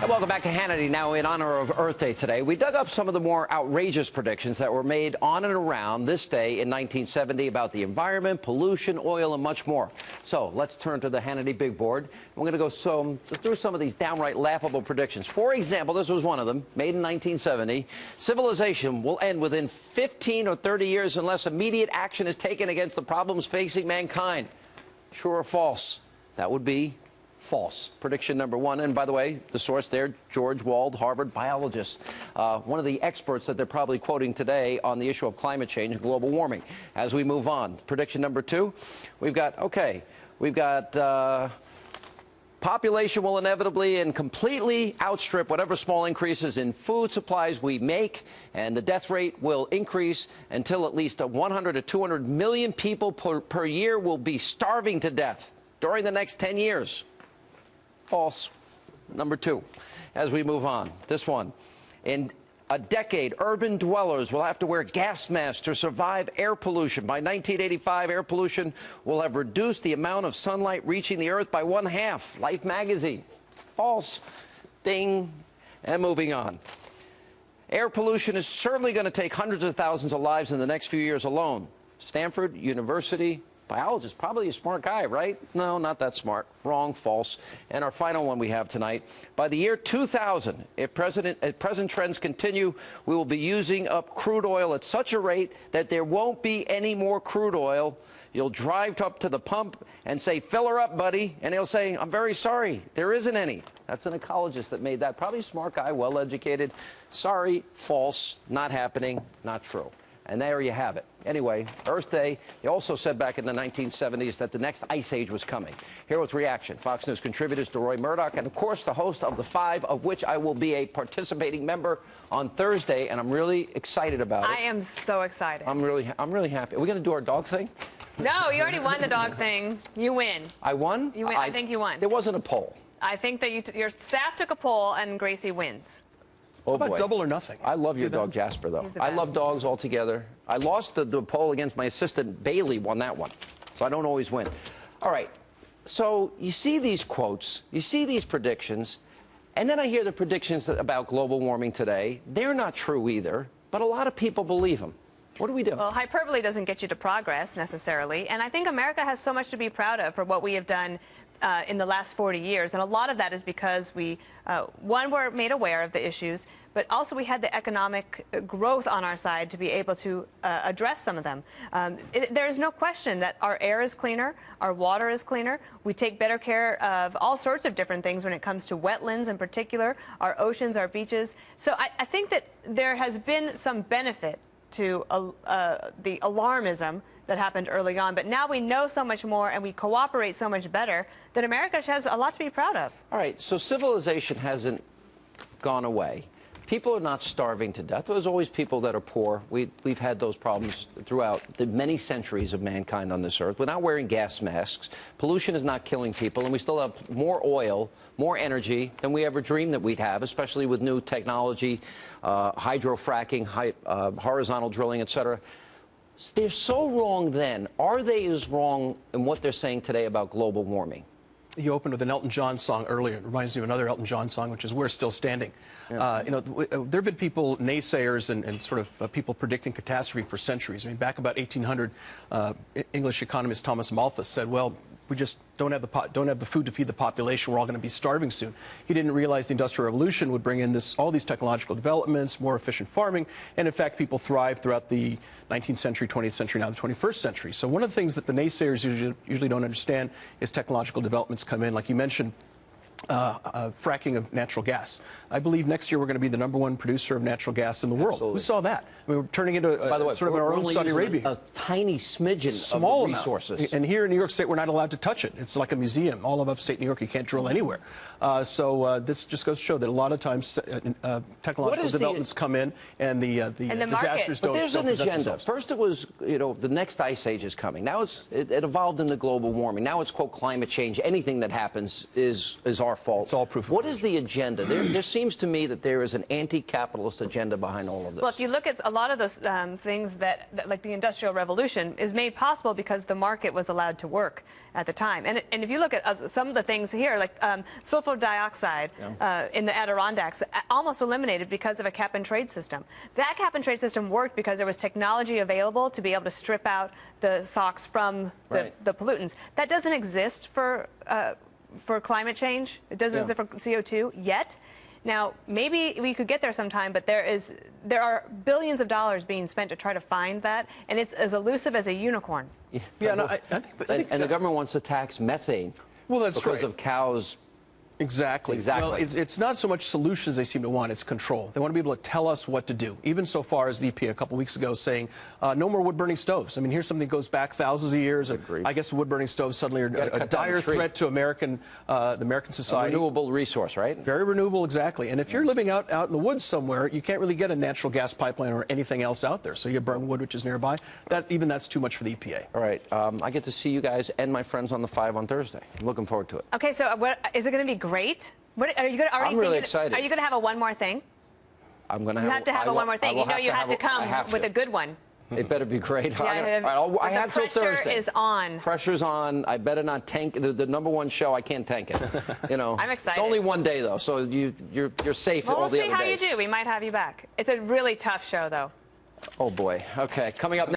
And welcome back to Hannity. Now, in honor of Earth Day today, we dug up some of the more outrageous predictions that were made on and around this day in 1970 about the environment, pollution, oil, and much more. So let's turn to the Hannity big board. We're going to go through some of these downright laughable predictions. For example, this was one of them, made in 1970. Civilization will end within 15 or 30 years unless immediate action is taken against the problems facing mankind. True or false? That would be false. Prediction number one. And by the way, the source there, George Wald, Harvard biologist, one of the experts that they're probably quoting today on the issue of climate change and global warming. As we move on, prediction number two, we've got population will inevitably and completely outstrip whatever small increases in food supplies we make, and the death rate will increase until at least 100 to 200 million people per year will be starving to death during the next 10 years. False. Number two, as we move on, this one. In a decade, urban dwellers will have to wear gas masks to survive air pollution. By 1985, air pollution will have reduced the amount of sunlight reaching the Earth by 1/2. Life magazine. False. Ding. And moving on. Air pollution is certainly going to take hundreds of thousands of lives in the next few years alone. Stanford University biologist, probably a smart guy, right? No, not that smart. Wrong, false. And our final one we have tonight. By the year 2000, if present trends continue, we will be using up crude oil at such a rate that there won't be any more crude oil. You'll drive up to the pump and say, "Fill her up, buddy." And he'll say, "I'm very sorry, there isn't any." That's an ecologist that made that. Probably a smart guy, well-educated. Sorry, false, not happening, not true. And there you have it. Anyway, Earth Day, they also said back in the 1970s that the next ice age was coming. Here with reaction, Fox News contributors DeRoy Murdoch and, of course, the host of The Five, of which I will be a participating member on Thursday, and I'm really excited about it. I am so excited. I'm really happy. Are we going to do our dog thing? No, you already won the dog thing. You win. I won? You win. I think you won. There wasn't a poll. I think that your staff took a poll, and Gracie wins. Oh, How about boy. double or nothing? I love your dog, Jasper, though. I love dogs altogether. I lost the poll against my assistant. Bailey won that one, so I don't always win. All right, so you see these quotes, you see these predictions, and then I hear the predictions about global warming today. They're not true either, but a lot of people believe them. What do we do? Well, hyperbole doesn't get you to progress, necessarily, and I think America has so much to be proud of for what we have done in the last 40 years. And a lot of that is because we, one, were made aware of the issues, but also we had the economic growth on our side to be able to address some of them. There is no question that our air is cleaner, our water is cleaner. We take better care of all sorts of different things when it comes to wetlands in particular, our oceans, our beaches. So I think that there has been some benefit to the alarmism that happened early on, but now we know so much more and we cooperate so much better that America has a lot to be proud of. All right, so civilization hasn't gone away. People are not starving to death. There's always people that are poor. We've had those problems throughout the many centuries of mankind on this earth. We're not wearing gas masks. Pollution is not killing people, and we still have more oil, more energy than we ever dreamed that we'd have, especially with new technology, hydrofracking, horizontal drilling, etc. They're so wrong then. Are they as wrong in what they're saying today about global warming? You opened with an Elton John song earlier. It reminds me of another Elton John song, which is "We're Still Standing." Yeah. There have been people, naysayers, and sort of people predicting catastrophe for centuries. I mean, back about 1800, English economist Thomas Malthus said, "Well, we just don't have the food to feed the population. We're all going to be starving soon." He didn't realize the Industrial Revolution would bring in all these technological developments, more efficient farming, and in fact, people thrived throughout the 19th century, 20th century, now the 21st century. So one of the things that the naysayers usually don't understand is technological developments come in, like you mentioned. Fracking of natural gas. I believe next year we're going to be the #1 producer of natural gas in the world. Absolutely. Who saw that? I mean, we're turning into By the way, sort of our own Saudi Arabia. A tiny smidgen Small of resources. And here in New York State, we're not allowed to touch it. It's like a museum. All of upstate New York, you can't drill anywhere. So this just goes to show that a lot of times technological developments come in and the disasters don't. But there's an agenda. Themselves. First, it was the next ice age is coming. Now it evolved into global warming. Now it's quote climate change. Anything that happens is our our fault. It's all proof of What is the agenda? There seems to me that there is an anti-capitalist agenda behind all of this. Well, if you look at a lot of those things that, like the Industrial Revolution, is made possible because the market was allowed to work at the time. And if you look at some of the things here, like sulfur dioxide in the Adirondacks, almost eliminated because of a cap-and-trade system. That cap-and-trade system worked because there was technology available to be able to strip out the SOx from the pollutants. That doesn't exist for climate change. It doesn't exist for CO2 yet. Now, maybe we could get there sometime, but there are billions of dollars being spent to try to find that, and it's as elusive as a unicorn. Yeah, no, I think and the government wants to tax methane because of cows. Exactly. Well, it's not so much solutions they seem to want, it's control. They want to be able to tell us what to do, even so far as the EPA a couple weeks ago saying no more wood-burning stoves. I mean, here's something that goes back thousands of years. Agreed. I guess wood-burning stoves suddenly are a dire threat to the American society. A renewable resource, right? Very renewable, exactly. And if you're living out in the woods somewhere, you can't really get a natural gas pipeline or anything else out there. So you burn wood, which is nearby. That's too much for the EPA. All right. I get to see you guys and my friends on the 5 on Thursday. I'm looking forward to it. Okay, so is it going to be great? What, are you going to I'm really excited. Are you going to have a one more thing? I'm going to have. You have to have a one more thing. You know, you have to come with a good one. It better be great. Yeah, I have till Thursday. Pressure is on. Pressure's on. I better not tank the #1 show. I can't tank it. You know. I'm excited. It's only one day though, so you're safe well, all the other days. We'll see how you do. We might have you back. It's a really tough show though. Oh boy. Okay, coming up next.